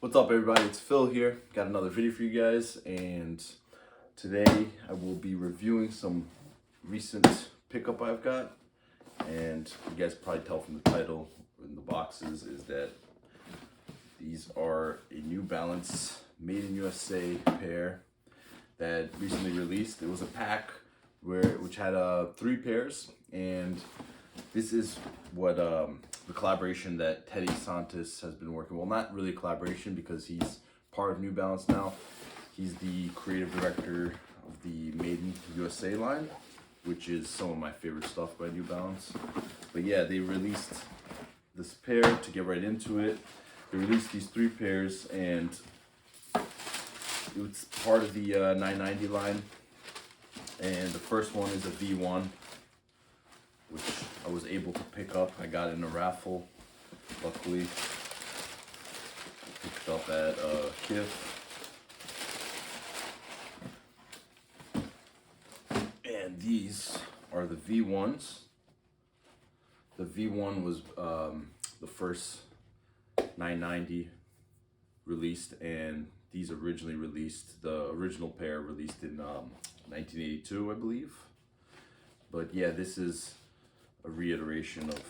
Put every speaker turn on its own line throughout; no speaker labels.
What's up, everybody? It's Phil here. Got another video for you guys, and today I will be reviewing some recent pickup I've got. And you guys probably tell from the title in the boxes is that these are a New Balance Made in USA pair that recently released. It was a pack which had 3 pairs, and this is what the collaboration that Teddy Santis has been working. Well, not really a collaboration because he's part of New Balance now. He's the creative director of the Made in USA line, which is some of my favorite stuff by New Balance. But yeah, they released this pair. To get right into it, they released these 3 pairs, and it's part of the 990 line. And the first one is a V1, which I was able to pick up. I got it in a raffle, luckily. Picked up at KIF. And these are the V1s. The V1 was the first 990 released, and these originally released, the original pair released in 1982, I believe. But yeah, this is a reiteration of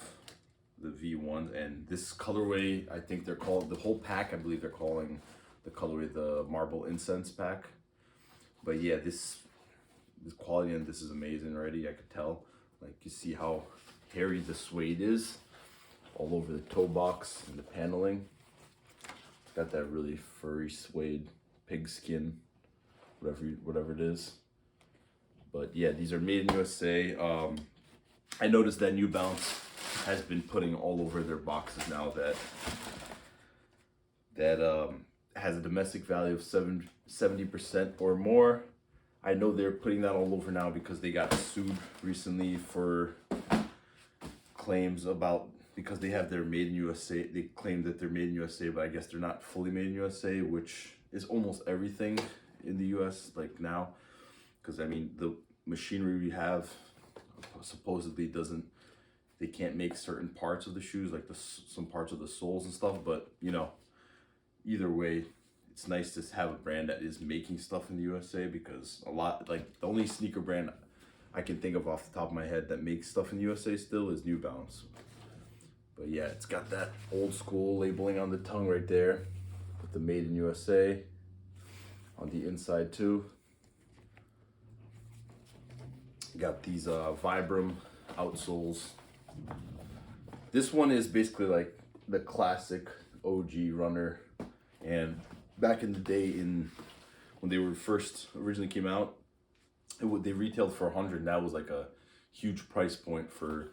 the V1, and this colorway, I think they're called, the whole pack, I believe they're calling the colorway the Marblehead Incense pack. But yeah, this quality, and this is amazing already. I could tell, like, you see how hairy the suede is all over the toe box and the paneling. It's got that really furry suede, pig skin, whatever it is. But yeah, these are made in USA. I noticed that New Balance has been putting all over their boxes now that has a domestic value of 70% or more. I know they're putting that all over now because they got sued recently for claims about, because they have their Made in USA. They claim that they're made in USA, but I guess they're not fully made in USA, which is almost everything in the US like now. Because I mean, the machinery we have supposedly they can't make certain parts of the shoes, like some parts of the soles and stuff. But you know, either way, it's nice to have a brand that is making stuff in the USA, because a lot, like, the only sneaker brand I can think of off the top of my head that makes stuff in the USA still is New Balance. But yeah, it's got that old school labeling on the tongue right there with the Made in USA on the inside too. Got these Vibram outsoles. This one is basically like the classic OG runner, and back in the day, when they were originally came out, they retailed for $100. And that was like a huge price point for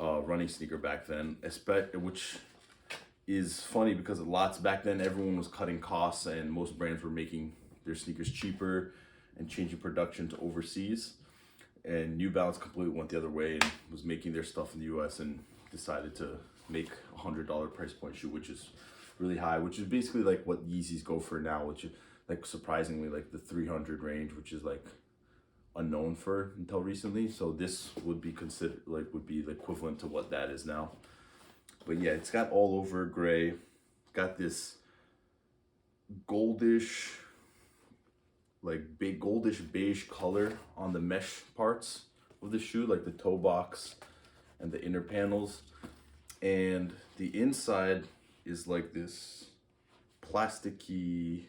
running sneaker back then, which is funny because back then everyone was cutting costs, and most brands were making their sneakers cheaper and changing production to overseas. And New Balance completely went the other way and was making their stuff in the US and decided to make a $100 price point shoe, which is really high, which is basically like what Yeezys go for now, which is like surprisingly like the 300 range, which is like unknown for until recently. So this would be considered would be the equivalent to what that is now. But yeah, it's got all over gray, got this goldish, like big goldish beige color on the mesh parts of the shoe, like the toe box and the inner panels. And the inside is like this plasticky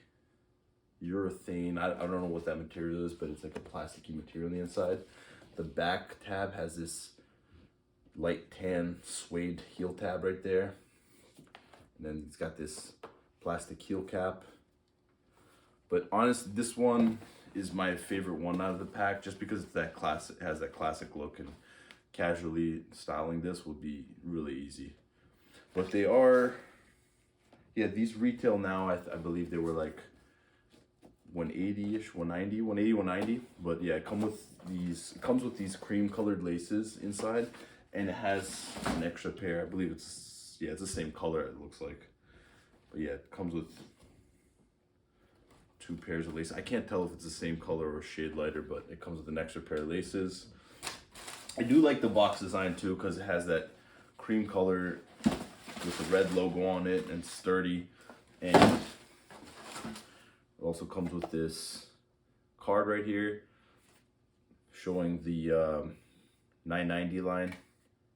urethane. I don't know what that material is, but it's like a plasticky material on the inside. The back tab has this light tan suede heel tab right there. And then it's got this plastic heel cap. But honestly, this one is my favorite one out of the pack, just because it's that classic, it has that classic look, and casually styling this would be really easy. But they are, yeah, these retail now, I believe they were like 180-ish, 190. But yeah, it comes with these cream colored laces inside, and it has an extra pair. I believe it's the same color, it looks like. But yeah, it comes with 2 pairs of laces. I can't tell if it's the same color or a shade lighter, but it comes with an extra pair of laces. I do like the box design too, because it has that cream color with the red logo on it, and sturdy. And it also comes with this card right here showing the 990 line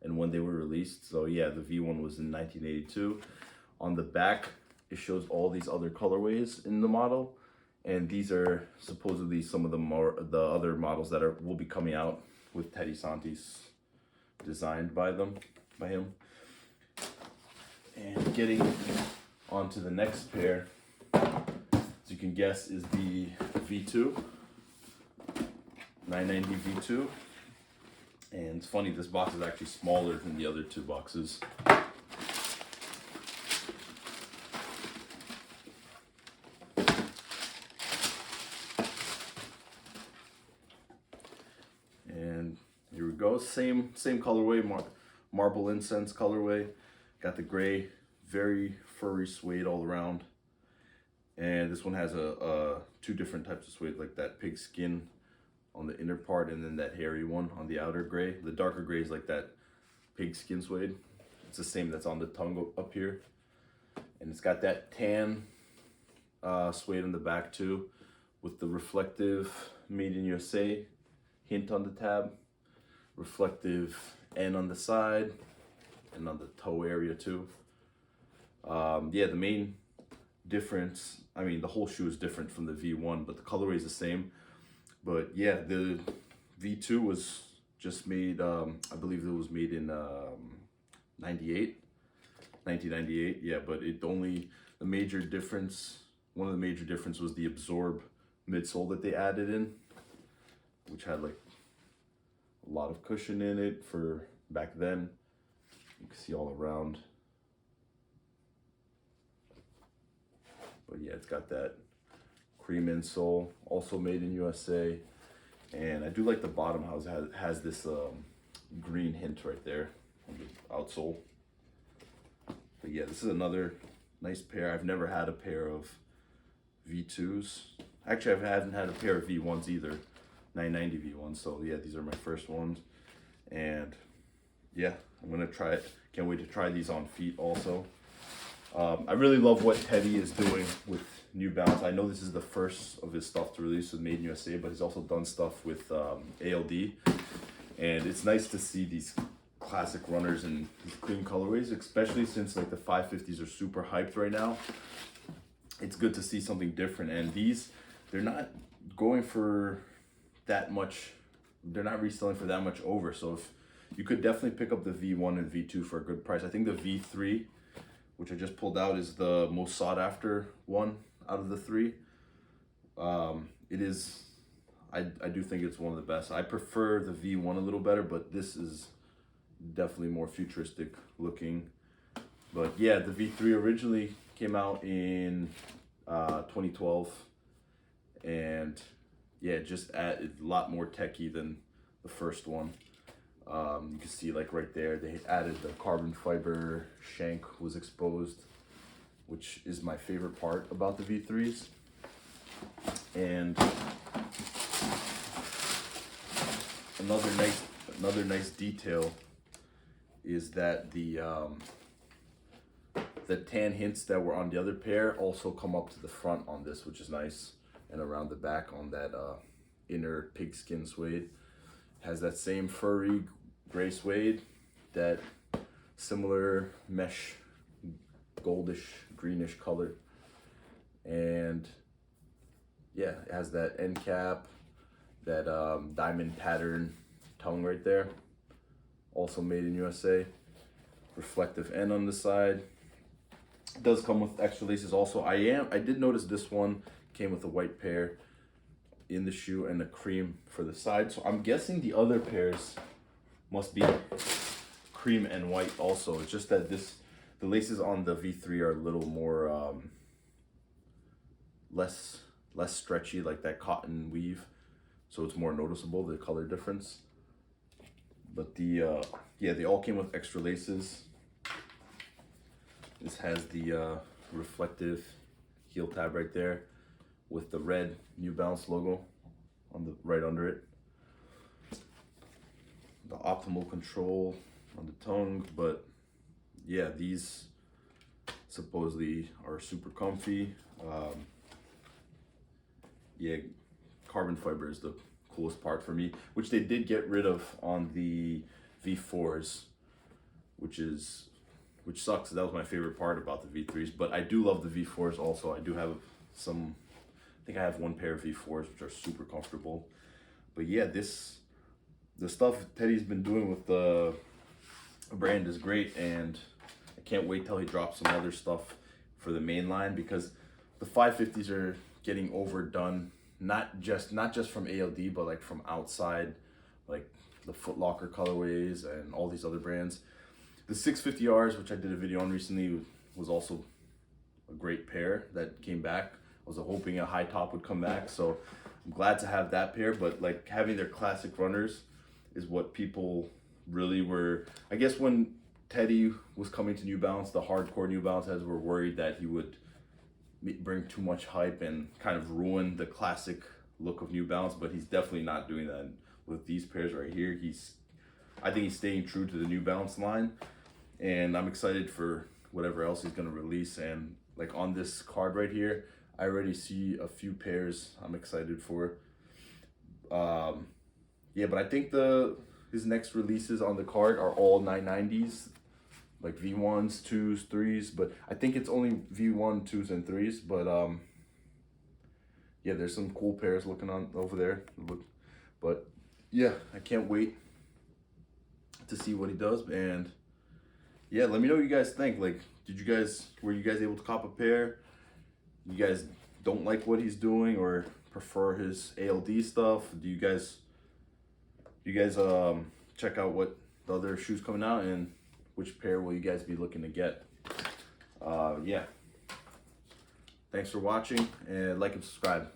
and when they were released. So yeah, the V1 was in 1982. On the back, it shows all these other colorways in the model, and these are supposedly some of the other models that will be coming out with Teddy Santis designed by him. And getting onto the next pair, as you can guess, is the V2, 990 V2. And it's funny, this box is actually smaller than the other two boxes. And here we go, same colorway, Marble Incense colorway. Got the gray, very furry suede all around. And this one has two different types of suede, like that pig skin on the inner part and then that hairy one on the outer gray. The darker gray is like that pig skin suede. It's the same that's on the tongue up here. And it's got that tan suede on the back too, with the reflective Made in USA hint on the tab, reflective N on the side and on the toe area too. Yeah, the main difference, I mean, the whole shoe is different from the V1, but the colorway is the same. But yeah, the V2 was just made, I believe it was made in 1998. Yeah, but one of the major difference was the Absorb midsole that they added in, which had like a lot of cushion in it for back then. You can see all around. But yeah, it's got that cream insole, also made in USA. And I do like the bottom how it has this green hint right there on the outsole. But yeah, this is another nice pair. I've never had a pair of V2s. Actually, I haven't had a pair of V1s either, 990 V1s. So yeah, these are my first ones. And yeah, I'm gonna try it. Can't wait to try these on feet also. I really love what Teddy is doing with New Balance. I know this is the first of his stuff to release with Made in USA, but he's also done stuff with ALD. And it's nice to see these classic runners in these clean colorways, especially since like the 550s are super hyped right now. It's good to see something different. And these, they're not going for that much, they're not reselling for that much over. So if you could definitely pick up the V1 and V2 for a good price. I think the V3, which I just pulled out, is the most sought after one out of the three. It is, I do think it's one of the best. I prefer the V1 a little better, but this is definitely more futuristic looking. But yeah, the V3 originally came out in 2012, and yeah, just a lot more techy than the first one. You can see like right there, they added the carbon fiber shank was exposed, which is my favorite part about the V3s. And another nice detail is that the tan hints that were on the other pair also come up to the front on this, which is nice, and around the back on that inner pigskin suede. Has that same furry gray suede, that similar mesh goldish greenish color, and yeah, it has that end cap, that diamond pattern tongue right there, also made in USA. Reflective N on the side. It does come with extra laces also. I did notice this one came with a white pair in the shoe and a cream for the side, so I'm guessing the other pairs must be cream and white also. It's just that the laces on the V3 are a little more less stretchy, like that cotton weave, so it's more noticeable, the color difference. But the yeah, they all came with extra laces. This has the reflective heel tab right there with the red New Balance logo on the right under it. The optimal control on the tongue, but yeah, these supposedly are super comfy. Yeah, carbon fiber is the coolest part for me, which they did get rid of on the V4s, which sucks. That was my favorite part about the V3s, but I do love the V4s also. I do have some, I think I have one pair of V4s which are super comfortable. But yeah, the stuff Teddy's been doing with the brand is great, and I can't wait till he drops some other stuff for the main line, because the 550s are getting overdone, not just from ALD, but like from outside, like the Foot Locker colorways and all these other brands. The 650Rs, which I did a video on recently, was also a great pair that came back. I was hoping a high top would come back, so I'm glad to have that pair. But like having their classic runners is what people really were. I guess when Teddy was coming to New Balance, the hardcore New Balance heads were worried that he would bring too much hype and kind of ruin the classic look of New Balance, but he's definitely not doing that with these pairs right here. I think he's staying true to the New Balance line, and I'm excited for whatever else he's gonna release. And like on this card right here, I already see a few pairs I'm excited for. Yeah, but I think his next releases on the card are all 990s, like V1s, 2s, 3s, but I think it's only V1, 2s, and 3s. But yeah, there's some cool pairs looking on over there. But yeah, I can't wait to see what he does. And yeah, let me know what you guys think. Like, were you guys able to cop a pair? You guys don't like what he's doing or prefer his ALD stuff? Do you guys check out what the other shoes coming out, and which pair will you guys be looking to get? Yeah. Thanks for watching, and like and subscribe.